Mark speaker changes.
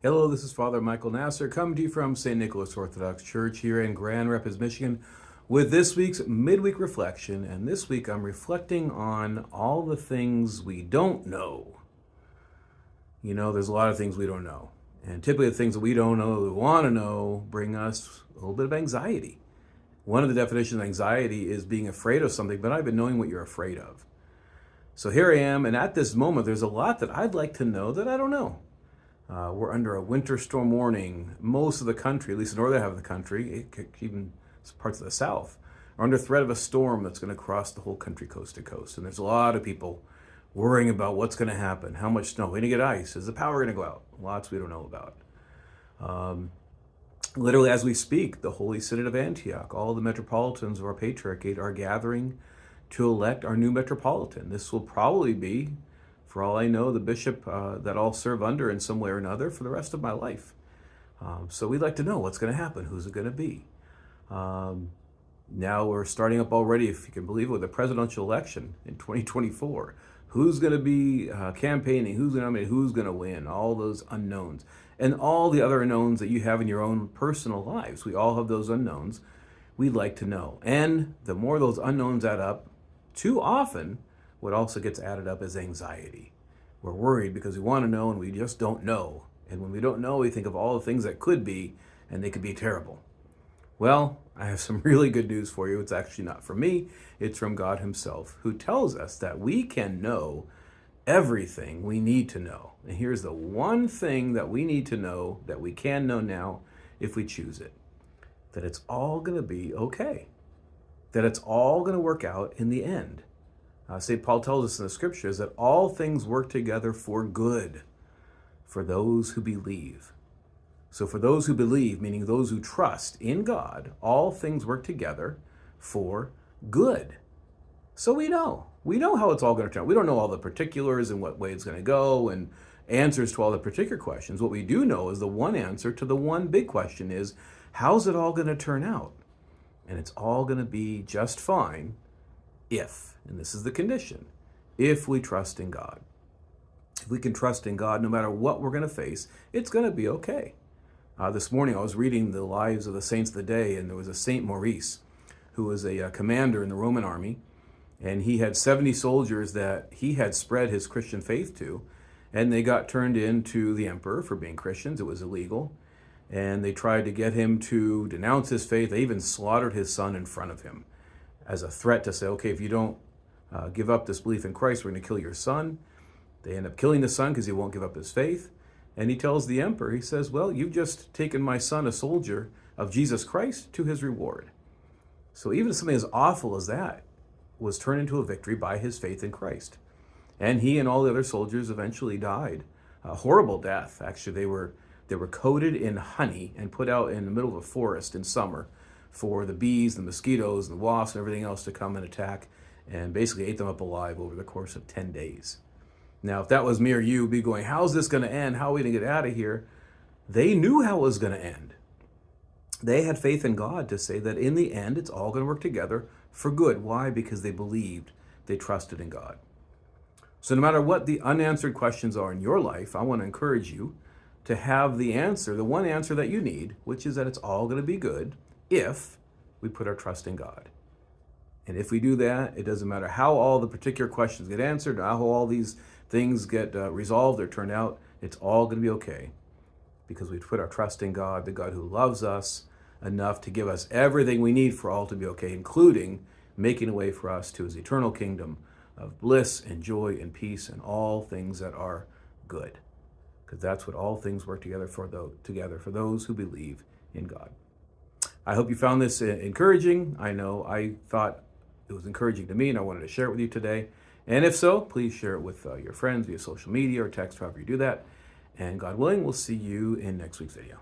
Speaker 1: Hello, this is Father Michael Nasser coming to you from St. Nicholas Orthodox Church here in Grand Rapids, Michigan, with this week's Midweek Reflection. And this week I'm reflecting on all the things we don't know. You know, there's a lot of things we don't know. And typically the things that we don't know, that we want to know, bring us a little bit of anxiety. One of the definitions of anxiety is being afraid of something, but not even knowing what you're afraid of. So here I am, and at this moment, there's a lot that I'd like to know that I don't know. We're under a winter storm warning. Most of the country, at least the northern half of the country, even parts of the south, are under threat of a storm that's going to cross the whole country coast to coast. And there's a lot of people worrying about what's going to happen, how much snow, are we going to get ice, is the power going to go out? Lots we don't know about. Literally, as we speak, the Holy Synod of Antioch, all the metropolitans of our patriarchate are gathering to elect our new metropolitan. This will probably be, for all I know, the bishop that I'll serve under in some way or another for the rest of my life. So we'd like to know what's going to happen, who's it going to be. Now we're starting up already, if you can believe it, with the presidential election in 2024. Who's going to be campaigning, who's going to nominate, who's going to win, all those unknowns. And all the other unknowns that you have in your own personal lives. We all have those unknowns we'd like to know. And the more those unknowns add up, too often, what also gets added up is anxiety. We're worried because we want to know and we just don't know. And when we don't know, we think of all the things that could be, and they could be terrible. Well, I have some really good news for you. It's actually not from me. It's from God himself, who tells us that we can know everything we need to know. And here's the one thing that we need to know, that we can know now if we choose it. That it's all going to be okay. That it's all going to work out in the end. St. Paul tells us in the scriptures that all things work together for good for those who believe. So for those who believe, meaning those who trust in God, all things work together for good. So we know how it's all going to turn out. We don't know all the particulars and what way it's going to go and answers to all the particular questions. What we do know is the one answer to the one big question is, how's it all going to turn out? And it's all going to be just fine if, and this is the condition, if we trust in God. If we can trust in God, no matter what we're going to face, it's going to be okay. This morning I was reading the lives of the saints of the day, and there was a Saint Maurice, who was a commander in the Roman army, and he had 70 soldiers that he had spread his Christian faith to, and they got turned in to the emperor for being Christians. It was illegal, and they tried to get him to denounce his faith. They even slaughtered his son in front of him as a threat to say, okay, if you don't give up this belief in Christ, we're going to kill your son. They end up killing the son because he won't give up his faith. And he tells the emperor, he says, well, you've just taken my son, a soldier of Jesus Christ, to his reward. So even something as awful as that was turned into a victory by his faith in Christ. And he and all the other soldiers eventually died. A horrible death. Actually, they were coated in honey and put out in the middle of a forest in summer for the bees, the mosquitoes, and the wasps, and everything else to come and attack, and basically ate them up alive over the course of 10 days. Now, if that was me or you, be going, how's this going to end? How are we going to get out of here? They knew how it was going to end. They had faith in God to say that in the end, it's all going to work together for good. Why? Because they believed, they trusted in God. So no matter what the unanswered questions are in your life, I want to encourage you to have the answer, the one answer that you need, which is that it's all going to be good if we put our trust in God. And if we do that, it doesn't matter how all the particular questions get answered, how all these things get resolved or turned out, it's all going to be okay. Because we put our trust in God, the God who loves us enough to give us everything we need for all to be okay, including making a way for us to his eternal kingdom of bliss and joy and peace and all things that are good. Because that's what all things work together for those who believe in God. I hope you found this encouraging. I know I thought it was encouraging to me, and I wanted to share it with you today. And if so, please share it with your friends via social media or text, however you do that. And God willing, we'll see you in next week's video.